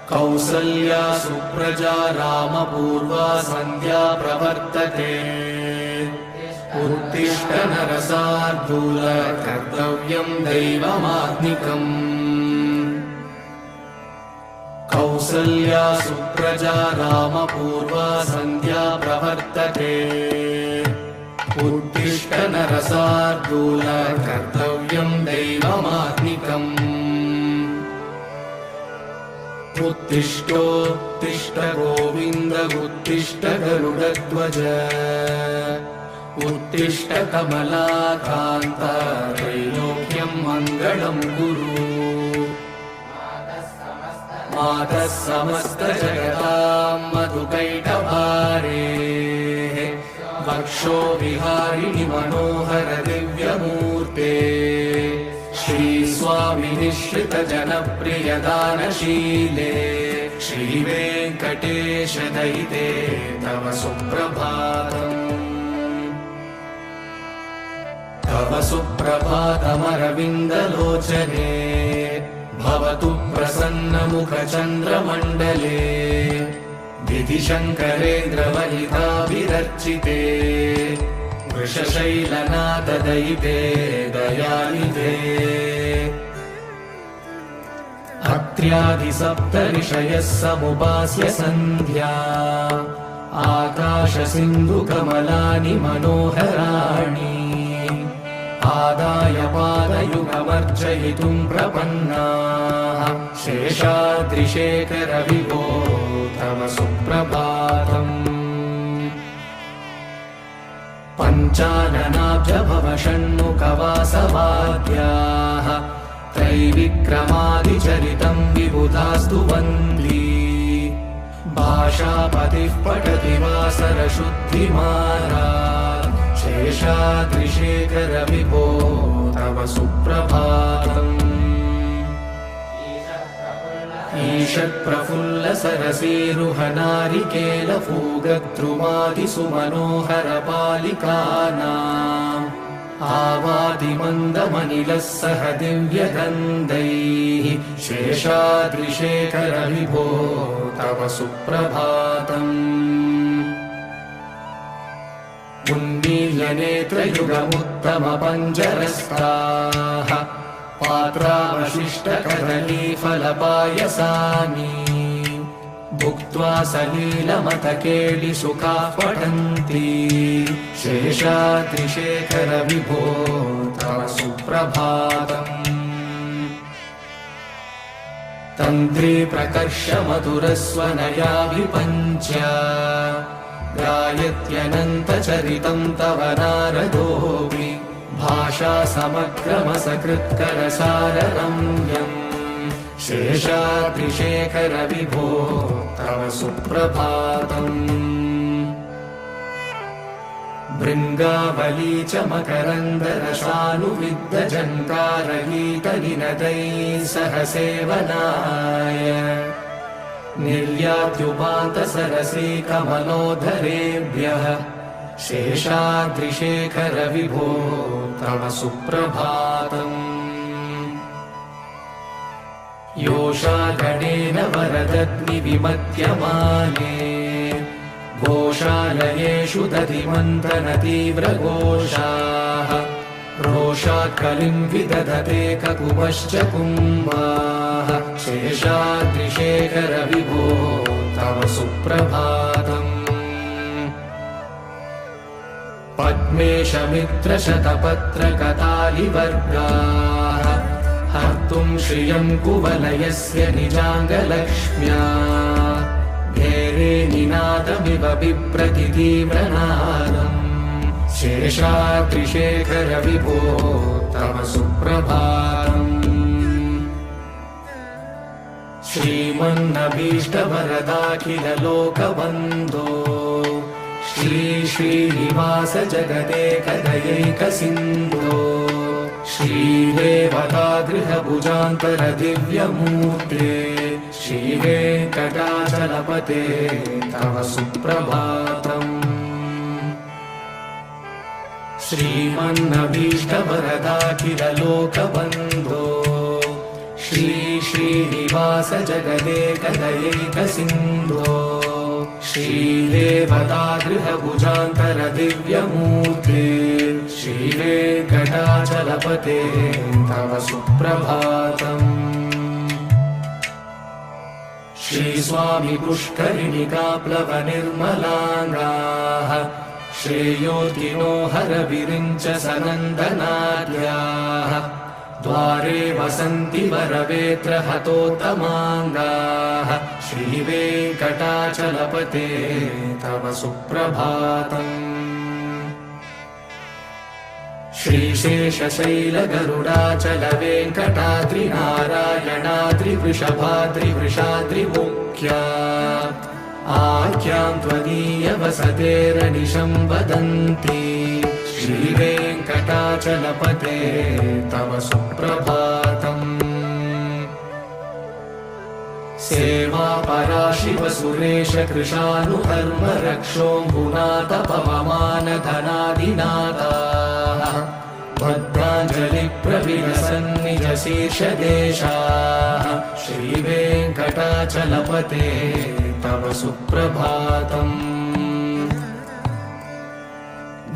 कौसल्या सुप्रजा रामपूर्वा सन्ध्या प्रवर्तते उत्तिष्ठ नरसार्दूल कर्तव्यं दैवमात्मिकम् कौसल्या सुप्रजा रामपूर्वा सन्ध्या प्रवर्तते उत्तिष्ठ नरसार्दूल कर्तव्यं दैवमात्मिकम् उत्तिष्ठोत्तिष्ठ गोविन्द उत्तिष्ठ गरुडध्वज उत्तिष्ठ कमलाकान्त त्रैलोक्यं मङ्गलं कुरु मातः समस्त जगतां मधुकैटभारे वक्षो विहारिणि मनोहर दिव्यमूर्ते श्रीस्वामि निःश्रित जनप्रिय दानशीले श्रीवेङ्कटेश दयिते तव सुप्रभातम् तव सुप्रभातमरविन्दलोचने भवतु प्रसन्नमुखचन्द्रमण्डले विधिशङ्करेन्द्रवलिताभिरर्चिते वृषशैलनाथदयिते दयानिधे अत्र्यादिसप्तऋषयः समुपास्य सन्ध्या आकाशसिन्धुकमलानि मनोहराणि आदाय पादयुगमर्चयितुं प्रपन्नाः शेषाद्रिशेखर विभो तव सुप्रभातम् पञ्चाननाब्जभव षण्मुखवासवाद्याः त्रैविक्रमादिचरितं विबुधास्तु वन्दी भाषापतिः पठति वासरशुद्धिमानात् शेषाद्रिशेखर विभो तव सुप्रभातम् ईषत्प्रफुल्ल सरसीरुहनारिकेलफूगद्रुमादिसुमनोहर पालिकानाम् आवादिमन्दमनिलः सह दिव्यगन्धैः शेषाद्रिशेखर विभो तव सुप्रभातम् उन्मील्यनेत्रयुगमुत्तमपञ्जरस्ताः पात्रावशिष्टकदलीफलपायसानि भुक्त्वा सलीलमतकेलिसुखाः पठन्ति शेषाद्रिशेखर विभो तव सुप्रभातम् तन्त्री प्रकर्ष मधुरस्वनया विपञ्च्य गायत्यनन्तचरितं तव नारदोऽपि भाषा समग्रमसकृत्करसाररम्यम् शेषाद्रिशेखर विभो तव सुप्रभातम् भृङ्गावली च मकरन्दरसानुविद्धजङ्कारगीतनिनदैः सह सेवनाय निर्यात्युपान्तसरसी कमलोदरेभ्यः शेषाद्रिशेखर विभो तव सुप्रभातम् योषागणेन वरदग्निविमध्यमाने घोषालयेषु दधिमन्थनतीव्रघोषाः रोषात् कलिं विदधते ककुपश्च कुम्भाः शेषाद्रिशेखर विभो तव सुप्रभातम् पद्मेशमित्रशतपत्रकतालिवर्गाः हर्तुं श्रियं कुवलयस्य निजाङ्गलक्ष्म्या घेरे निनादमिव बिभ्रति तीव्रनादम् शेषाद्रिशेखर विभो तव सुप्रभातम् श्रीमन्नभीष्टवरदाखिललोकबन्धो श्री श्रीनिवास जगदेकदयैकसिन्धो श्रीदेवतागृहभुजान्तर दिव्यमूर्ते श्रीवेङ्कटाचलपते तव सुप्रभातम् श्रीमन्नभीष्टवरदाखिललोकबन्धो श्री श्रीनिवास जगदेकदयैकसिन्धो श्रीदेवतागृहभुजान्तर दिव्यमूर्ते श्रीवेङ्कटाचलपते तव सुप्रभातम्। श्रीस्वामी पुष्करिणिकाप्लवनिर्मलाङ्गाः श्रेयोतिनो हरविरिञ्च सनन्दनाद्याः द्वारे वसन्ति वरवेत्र हतोत्तमाङ्गाः श्रीवेङ्कटाचलपते तव सुप्रभातम्। श्रीशेषशैलगरुडाचलवेङ्कटाद्रिनारायणाद्रिवृषभाद्रिवृषाद्रिमुख्या आख्यां त्वदीयवसतेरनिशं वदन्ति श्रीवेङ्कटाचलपते तव सुप्रभातम्। सेवापराशिवसुरेश कृशानुधर्मरक्षोऽम्बुनाथ पवमानधनादिनाथाः भद्राञ्जलिप्रविलसन्निजशीर्षदेशाः श्रीवेङ्कटाचलपते तव सुप्रभातम्।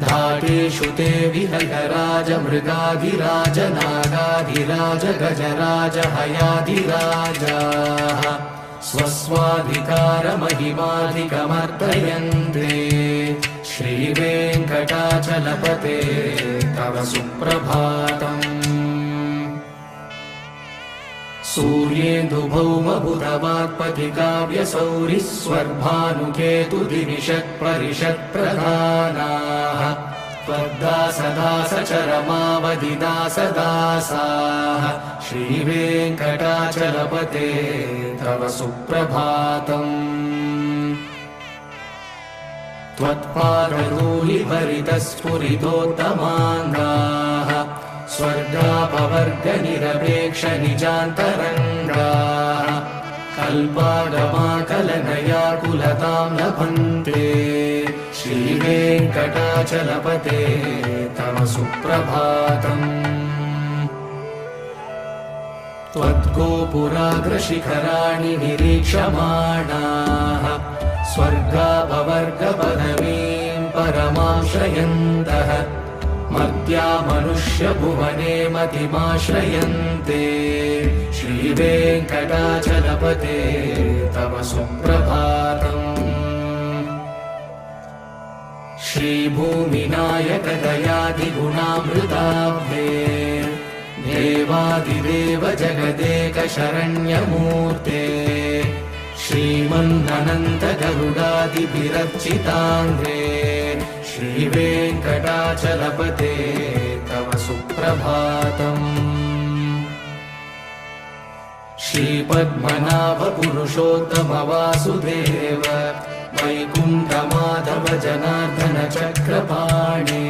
धाटेषु ते विहगराज मृगाधिराज नागाधिराज गजराज हयाधिराजाः स्वस्वाधिकारमहिमाधिकमर्दयन्ते श्रीवेङ्कटाचलपते तव सुप्रभातम्। सूर्येन्दुभौमबुधवाक्पतिकाव्यसौरिस्वर्भानुकेतुदिविषत्परिषत्प्रधानाः त्वद्दासदासचरमावधिदासदासाः श्रीवेङ्कटाचलपते तव सुप्रभातम्। त्वत्पादधूलिभरितस्फुरितोत्तमाङ्गाः स्वर्गापवर्गनिरपेक्षनिजान्तरङ्गाः कल्पागमाकलनयाकुलतां लभन्ते श्रीवेङ्कटाचलपते तव सुप्रभातम्। त्वद्गोपुराग्रशिखराणि निरीक्षमाणाः स्वर्गापवर्गपदवीं परमाश्रयन्तः मर्त्यामनुष्यभुवने मतिमाश्रयन्ते श्रीवेङ्कटाचलपते तव सुप्रभातम्। श्रीभूमिनायक दयादिगुणामृताब्धे देवादिदेव जगदेक शरण्यमूर्ते श्रीमन्ननन्त गरुडादिभिरर्चिताङ्घ्रे श्रीवेङ्कटाचलपते तव सुप्रभातम्। श्रीपद्मनाभ पुरुषोत्तम वासुदेव वैकुण्ठमाधव जनार्दन चक्रपाणे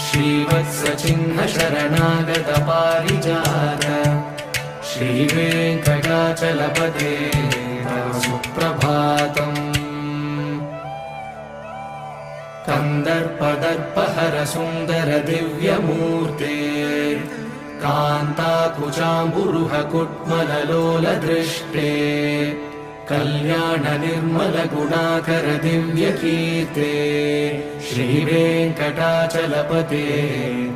श्रीवत्सचिह्न शरणागत पारिजात श्रीवेङ्कटाचलपते तव सुप्रभातम्। कन्दर्पदर्पहर सुन्दर दिव्यमूर्ते कान्ताकुचाम्बुरुह कुट्मललोलदृष्टे कल्याण निर्मल गुणाकर दिव्यकीर्ते श्रीवेङ्कटाचलपते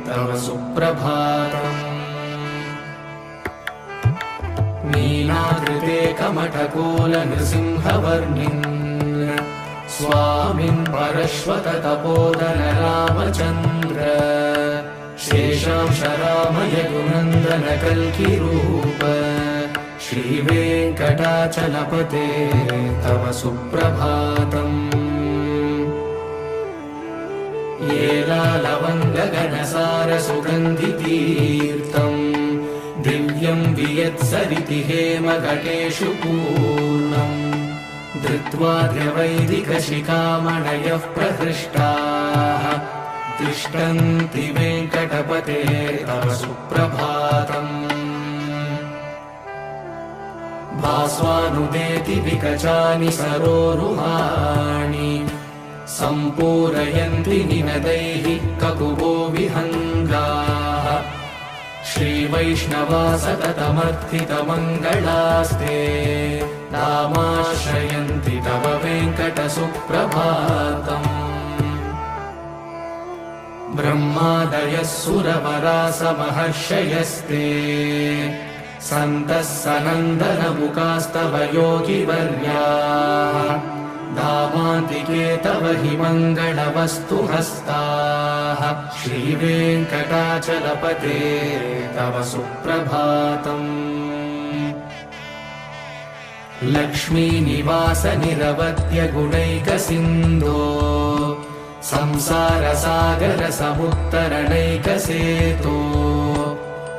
तव सुप्रभातम्। नीलाकृते कमठकोल नृसिंहवर्णिन् स्वामिन् परश्वत तपोधन रामचन्द्र शेषांश राम यदुनन्दन कल्किरूप श्रीवेङ्कटाचलपते तव सुप्रभातम्। येलालवङ्गगणसार सुगन्धितीर्थम् दिव्यं वियत्सरिति हेमघटेषु पूर्णम् धृत्वा द्रवैदिकशिखामणयः प्रहृष्टाः तिष्ठन्ति वेङ्कटपते तव सुप्रभातम्। भास्वानुदेति विकचानि सरोरुहाणि सम्पूरयन्ति निनदैः ककुभो विहङ्गाः श्रीवैष्णवा सततमर्थितमङ्गलास्ते नामाश्रयन्ति तव वेङ्कटसुप्रभातम् ब्रह्मादयः सुरवरासमहर्षयस्ते सन्तः सनन्दनमुखास्तव योगिवर्याः दामान्तिके तव हि मङ्गलवस्तु हस्ताः श्रीवेङ्कटाचलपते तव सुप्रभातम् लक्ष्मीनिवास निरवध्य गुणैकसिन्धो संसारसागर समुत्तरणैकसेतो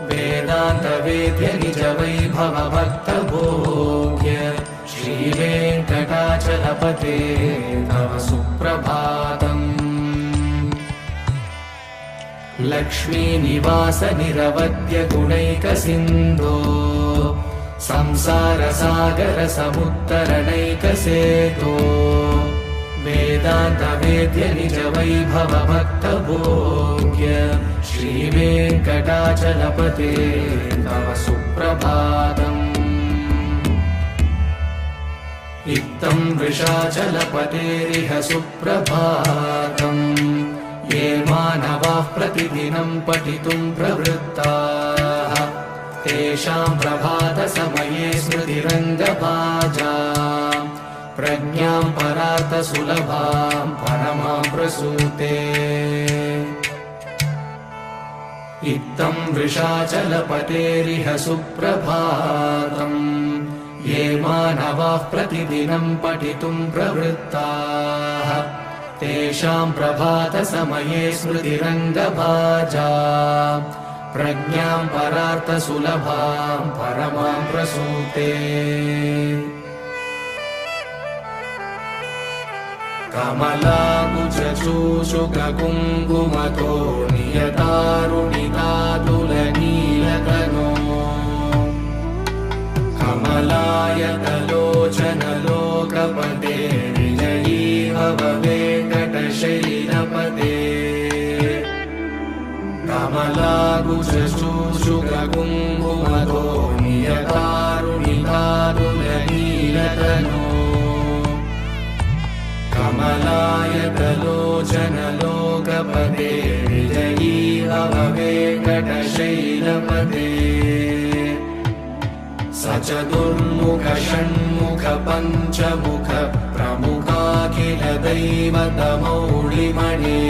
वेदान्तवेद्य निज वैभव भक्तभोग्य श्रीवेङ्कटाचलपते तव सुप्रभातम् लक्ष्मीनिवास निरवध्य गुणैकसिन्धो संसारसागर समुत्तरणैकसेतो वेदान्तवेद्य निज वैभव भक्तभोग्य श्रीवेङ्कटाचलपते तव सुप्रभातम् इत्थं वृषाचलपतेरिह सुप्रभातम् ये मानवाः प्रतिदिनं पठितुं प्रवृत्ताः तेषां प्रभातसमये स्मृतिरङ्गभाजा प्रज्ञां परार्थसुलभां परमां प्रसूते इत्थं वृषाचलपतेरिह सुप्रभातम् ये मानवाः प्रतिदिनं पठितुं प्रवृत्ताः तेषां प्रभातसमये स्मृतिरङ्गभाजा प्रज्ञां परार्थसुलभां परमां प्रसूते कमलाकुचूषुककुङ्कुमतो नियतारुणितातुलनीलतनो कमलायतलोचनलोकपते विजयी भव वेङ्कटशैलपते कमलाकुचूषुककुङ्कुमतो नियतारुणितातुलनीलतनो कमलायतलोचनलोकपते विजयी भव वेङ्कटशैलपते सचतुर्मुख षण्मुख पञ्चमुख प्रमुखाखिल दैवतमौलिमणे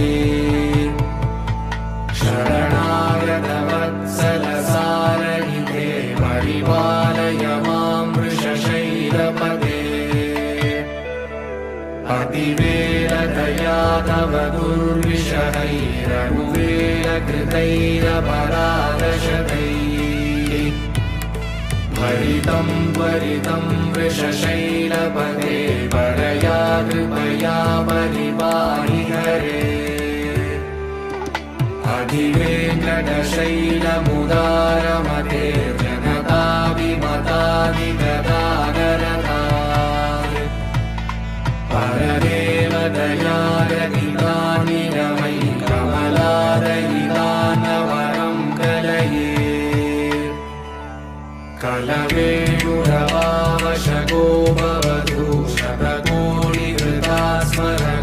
शरणागत वत्सल सारनिधे परिपालय मां वृषशैलपते अतिवेलदया तव दुर्विषहैरनुवेलकृतैरपराधशतैः भरितं त्वरितं वृषशैलपते परया कृपया परिपाहि हरे अधिवेङ्कटशैलमुदारमते जनताभिमतादिगदागरता परदेव दयारहितानि रमै कमलारहितानवरं कलये कलवेणुरवावशगो भवतु शतकोटिहृता स्मरकोटिसमान्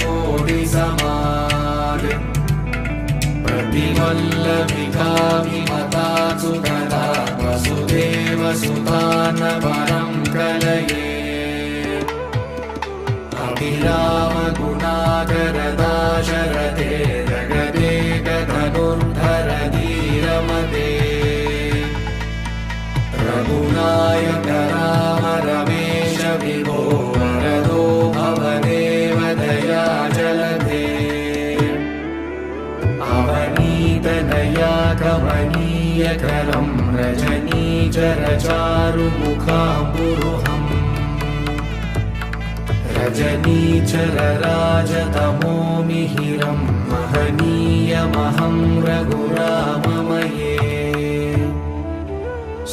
प्रतिवल्लभिकाभिमता सुतदा वसुदेवसुतानवरं कलये अभिरामगुणाकरदाशरथे जगदेकधनुर्धर धीरमते रघुनायक राम रमेश विभो वरदो भवदेव दया जलधे अवनीतनया कमनीयकरं रजनीचर चारुमुखाम्बुरुहम् रजनीचर राजतमो मिहिरं महनीयमहं रघुराममये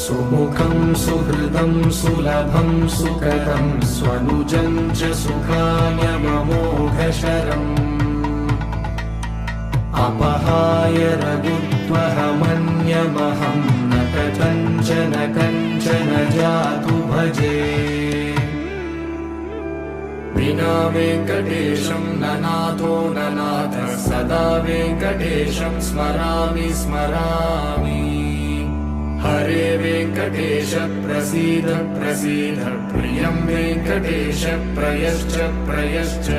सुमुखं सुहृदं सुलभं सुकरं स्वनुजं च सुखाय ममोघशरम् अपहाय रघुत्वहमन्यमहं न कञ्चन कञ्चन जातु भजे विना वेङ्कटेशं ननाथो ननाथः सदा वेङ्कटेशं स्मरामि स्मरामि हरे वेङ्कटेश प्रसीद प्रसीद प्रियं वेङ्कटेश प्रयश्च प्रयश्च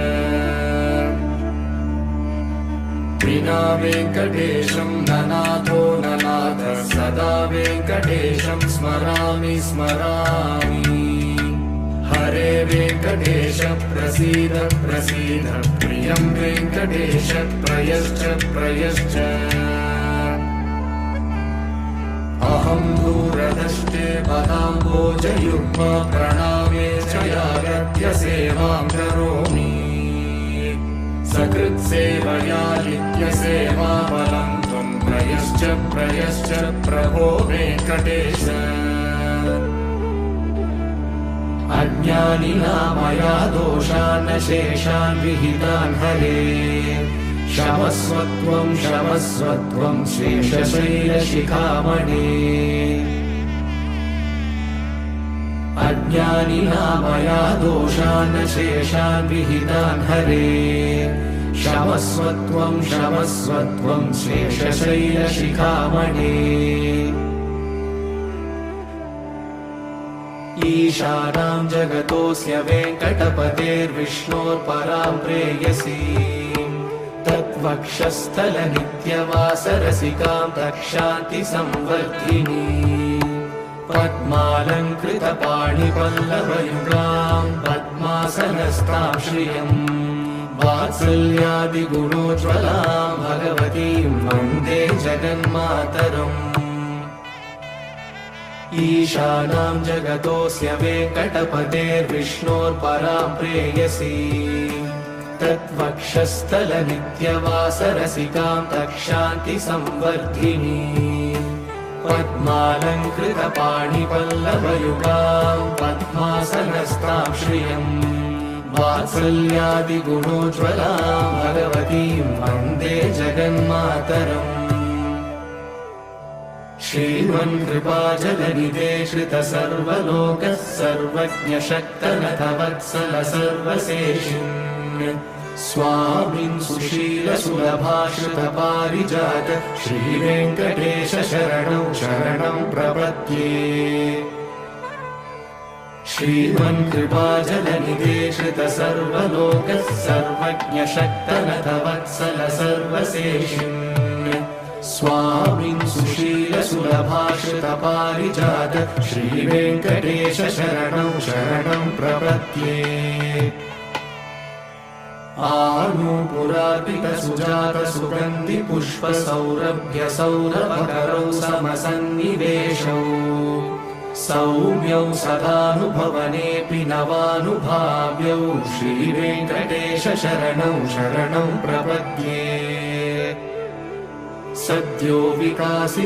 विना वेङ्कटेशं ननाथो ननाथः सदा वेङ्कटेशं स्मरामि स्मरामि हरे वेङ्कटेश प्रसीद प्रसीद प्रियं वेङ्कटेश प्रयश्च प्रयश्च अहं दूरदृष्टे पदाम्बोजयुग्मा प्रणामे च यागत्य सेवां करोमि सकृत्सेवया नित्यसेवाफलं त्वं प्रयश्च प्रयश्च प्रभो वेङ्कटेश अज्ञानिना मया दोषान् शेषान् विहितान् हरे क्षमस्वत्वं क्षमस्वत्वं शेषशैलशिखामणे अज्ञानिना मया दोषान् शेषान् विहितान् हरे क्षमस्वत्वं क्षमस्वत्वं शेषशैलशिखामणे ईशानां जगतोऽस्य वेङ्कटपतेर्विष्णोर्परां प्रेयसीं तद्वक्षस्थलनित्यवासरसिकां तक्षान्तिसंवर्धिनी पद्मालङ्कृतपाणिपल्लवयुगां पद्मासनस्तां श्रियं वात्सल्यादिगुणोज्ज्वलां भगवतीं वन्दे जगन्मातरम् ईशानां जगतोऽस्य वेङ्कटपतेर्विष्णोर्परां प्रेयसीं तद्वक्षस्थलनित्यवासरसिकां तक्षान्तिसंवर्धिनी पद्मालङ्कृतपाणिपल्लवयुगां पद्मासनस्तां श्रियं वात्सल्यादिगुणोज्ज्वलां भगवतीं वन्दे जगन्मातरम् श्रीमन्कृपाजलनिधे श्रितसर्वलोकः सर्वज्ञशक्तनथ वत्सल सर्वशेषिन् स्वामिन् सुशीलसुलभाश्रितपारिजात श्रीवेङ्कटेश शरणं शरणं प्रपद्ये श्रीमन्कृपाजलनिधे श्रितसर्वलोकः सर्वज्ञशक्तनथ वत्सल सर्वशेषिन् स्वामिन् सुशीलसुलभाश्रितपारिजात श्रीवेङ्कटेश शरणं शरणं प्रपद्ये आनूपुरार्पितसुजातसुगन्धिपुष्पसौरभ्यसौरभकरौ समसन्निवेशौ सौम्यौ सदानुभवनेऽपि नवानुभाव्यौ श्रीवेङ्कटेश शरणं शरणं प्रपद्ये सद्यो विकासि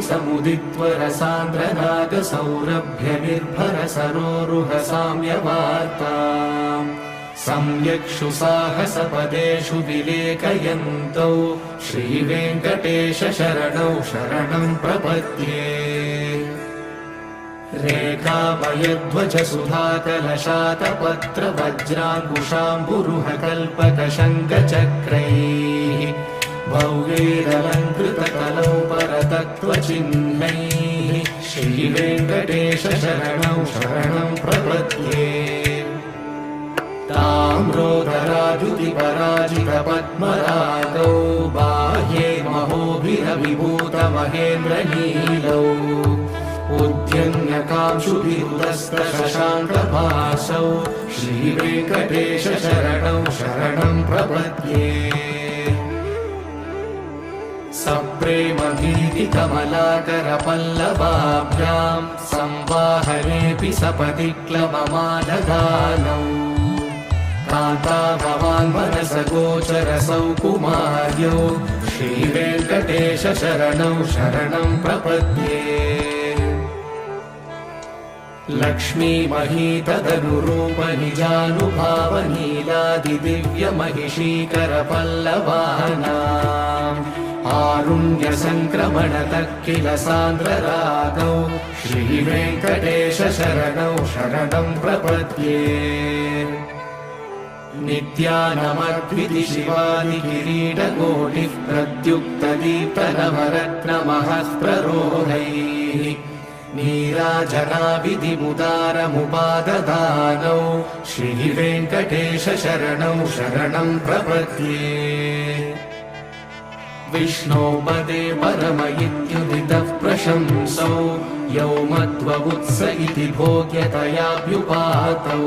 समुदित्वरसान्द्रनागसौरभ्यनिर्भरसरोरुहसाम्यवार्ताम् सम्यक्षु साहसपदेषु विलेखयन्तौ श्रीवेङ्कटेश शरणौ शरणं प्रपद्ये रेखामयध्वज सुधाकलशातपत्रवज्राङ्कुशाम्बुरुहकल्पकशङ्खचक्रैः भव्यैरलङ्कृतकलौ परतत्त्वचिह्नैः श्रीवेङ्कटेश शरणं शरणं प्रपद्ये ताम्रोदराद्युतिपराजितपद्मरागौ बाह्ये महोभिरविभूतमहेन्द्रनीलौ उद्यन्यकांशुभिरुदस्तशशाङ्कभासौ श्रीवेङ्कटेश शरणं शरणं प्रपद्ये सप्रेमगीतिकमलाकरपल्लवाभ्यां संवाहनेऽपि सपदि क्लममादधानौ कान्ता भवान् मनसगोचरसौ कुमार्यौ श्रीवेङ्कटेश शरणं शरणं प्रपद्ये लक्ष्मीमहीतदनुरूपनिजानुभावनीलादिदिव्यमहिषीकरपल्लवानां आरुण्यसङ्क्रमणतः किल सान्द्ररागौ श्रीवेङ्कटेश शरणौ शरणं प्रपद्ये नित्यानमद्विति शिवादिकिरीटकोटिः प्रद्युक्तदीप्तनवरत्नमहः प्ररोहैः नीराजनाविधिमुदारमुपाददानौ श्रीवेङ्कटेश शरणौ शरणं प्रपद्ये विष्णो पदे परम इत्युदितः प्रशंसौ यौ मध्ववुत्स इति भोग्यतयाभ्युपातौ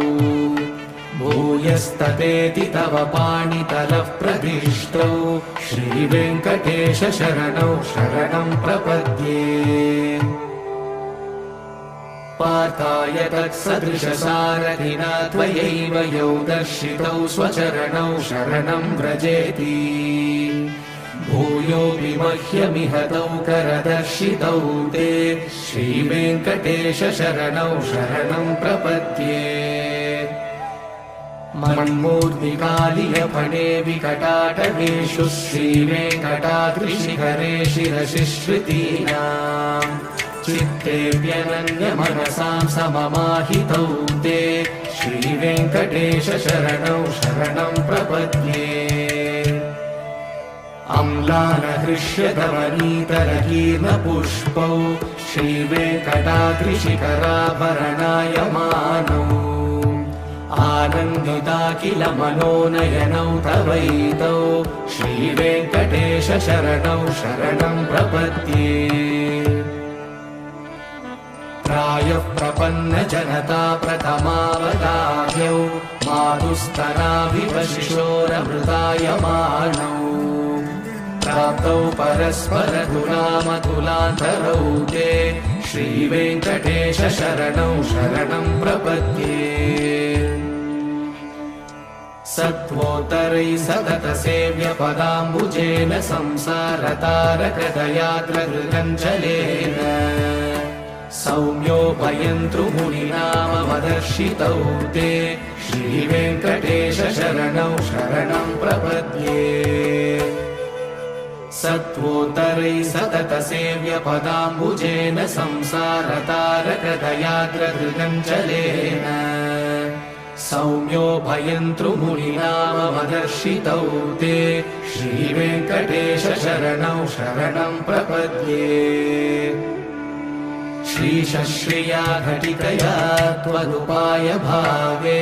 भूयस्ततेति तव पाणितलः प्रतिष्ठौ श्रीवेङ्कटेश शरणौ शरणं प्रपद्ये पार्थाय तत्सदृशसारथिना त्वयैव यौ दर्शितौ स्वचरणौ शरणं व्रजेति भूयोऽपि मह्यमिहतौ करदर्शितौ ते श्रीवेङ्कटेश शरणौ शरणं प्रपद्ये मन्मूर्तिकालियफणे विकटाटवेषु श्रीवेङ्कटाद्रिशिखरे शिरसिश्रुतीनाम् चित्तेऽप्यनन्यमनसां सममाहितौ ते श्रीवेङ्कटेश शरणौ शरणं प्रपद्ये अम्लानहृष्यतवनीतरकीर्णपुष्पौ श्रीवेङ्कटाद्रिशिखराभरणायमानौ आनन्दिता किल मनोनयनौ तवैतौ श्रीवेङ्कटेश शरणौ शरणं प्रपद्ये प्रायः प्रपन्नजनता प्रथमावतार्यौ मातुस्तनाभिव शिशोरमृतायमानौ प्राप्तौ परस्परतुलामतुलान्तरौ ते श्रीवेङ्कटेश शरणौ शरणं प्रपद्ये सत्त्वोत्तरैः सततसेव्यपदाम्बुजेन संसारतारकदयाग्रहृगञ्जलेन सौम्योपयन्तृमुनिनामवदर्शितौ ते श्रीवेङ्कटेश शरणौ शरणं प्रपद्ये सत्त्वोत्तरैः सततसेव्यपदाम्बुजेन संसारतारकदयाग्रहृगञ्जलेन सौम्योपयन्तृमुनिनामवदर्शितौ ते श्रीवेङ्कटेश शरणौ शरणं प्रपद्ये श्रीशश्रिया घटिकया त्वदुपाय भावे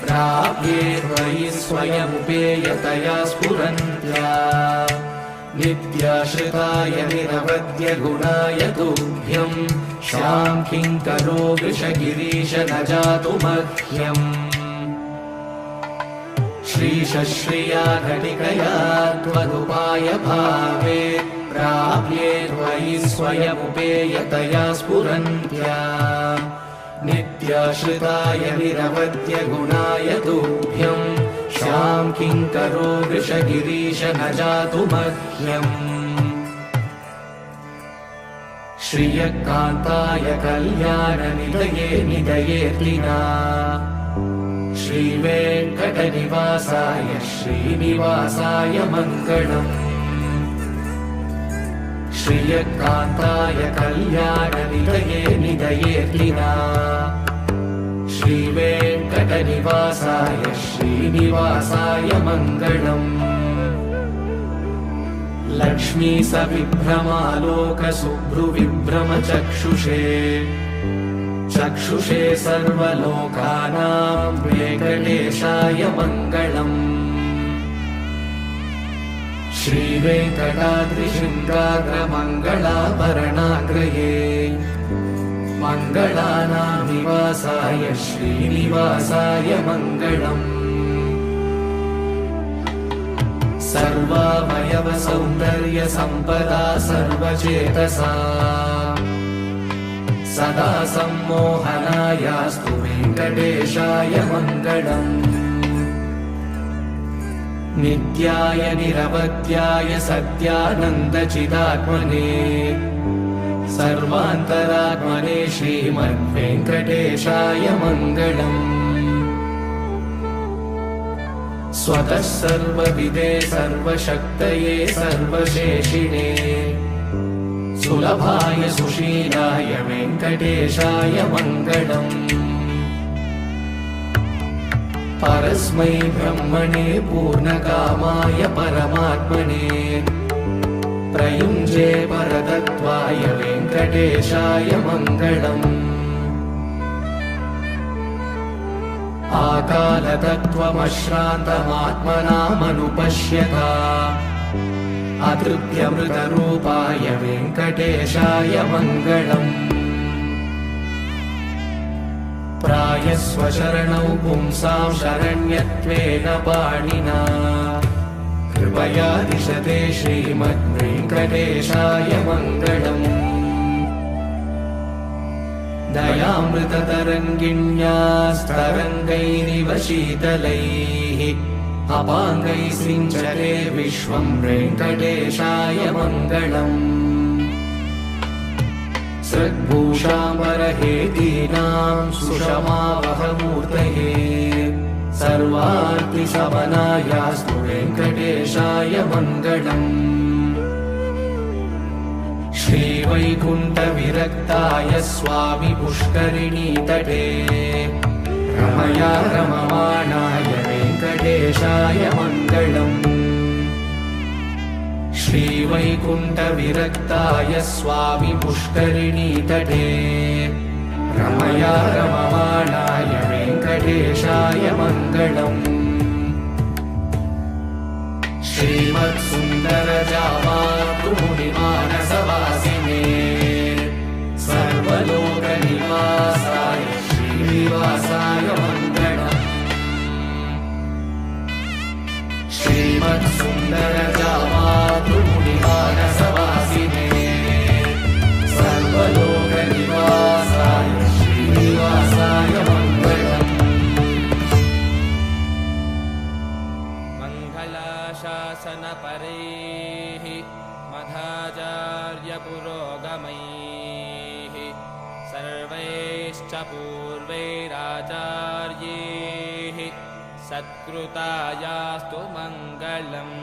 प्राप्ये त्वयि स्वयमुपेयतया स्फुरन्त्या नित्याश्रिताय निरवद्य गुणाय तुभ्यं शां किङ्करो वृषगिरीश न जातु मह्यम् श्रीशश्रिया घटिकया त्वदुपाय भावे प्राप्ये त्वयि स्वयमुपेयतया स्फुरन्त्या नित्याश्रिताय निरवद्य गुणाय तुभ्यं शां किङ्करो वृषगिरीश न जातु मह्यम् श्रियकान्ताय कल्याणनिधये निधयेऽर्तिना श्रीवेङ्कटनिवासाय श्रीनिवासाय मङ्गलम् श्रियकान्ताय कल्याणनिधये निधयेऽर्तिना श्रीवेङ्कटनिवासाय श्रीनिवासाय मङ्गलम् लक्ष्मी सविभ्रमालोकशुभ्रुविभ्रमचक्षुषे चक्षुषे सर्वलोकानां वेङ्कटेशाय मङ्गलम् श्रीवेङ्कटाद्रिशृङ्गाग्रमङ्गलाभरणाग्रये मङ्गलानां निवासाय श्रीनिवासाय मङ्गलम् सर्वावयवसौन्दर्यसम्पदा सर्वचेतसा सदा सम्मोहनायास्तु वेङ्कटेशाय मङ्गलम् नित्याय निरवध्याय सत्यानन्दचिदात्मने सर्वान्तरात्मने श्रीमद्वेङ्कटेशाय मङ्गलम् स्वतः सर्वविदे सर्वशक्तये सर्वशेषिणे सुलभाय सुशीलाय वेङ्कटेशाय मङ्गलम् परस्मै ब्रह्मणे पूर्णकामाय परमात्मने प्रयुञ्जे परतत्त्वाय वेङ्कटेशाय मङ्गलम् आकालतत्त्वमश्रान्तमात्मनामनुपश्यता अतृप्यमृतरूपाय वेङ्कटेशाय मङ्गलम् प्रायस्वशरणौ पुंसां शरण्यत्वेन पाणिना कृपया दिशते श्रीमद्वेङ्कटेशाय मङ्गलम् दयामृततरङ्गिण्यास्तरङ्गैरिव शीतलैः अपाङ्गैः सिञ्चते विश्वं वेङ्कटेशाय मङ्गलम् सद्भूषाम्बरहेतीनां सुषमावहमूर्तये सर्वार्तिशमनायास्तु वेङ्कटेशाय मङ्गलम् श्रीवैकुण्ठविरक्ताय स्वामि पुष्करिणीतटे रमया रममाणाय वेङ्कटेशाय मङ्गलम् श्रीवैकुण्ठविरक्ताय स्वामि पुष्करिणीतटे रमया रममाणाय वेङ्कटेशाय मङ्गलम् श्रीमत्सुन्दरजामातृमुनिमानसवासिने सर्वलोकनिवासाय श्रीनिवासाय मङ्गलम् श्रीमत्सुन्दरजामातृमुनिमानसवासिने सर्वलोकनिवासाय श्रीनिवासाय मङ्गलम् शासनपरैः मध्वाचार्यपुरोगमैः सर्वैश्च पूर्वैराचार्यैः सत्कृतायास्तु मङ्गलम्।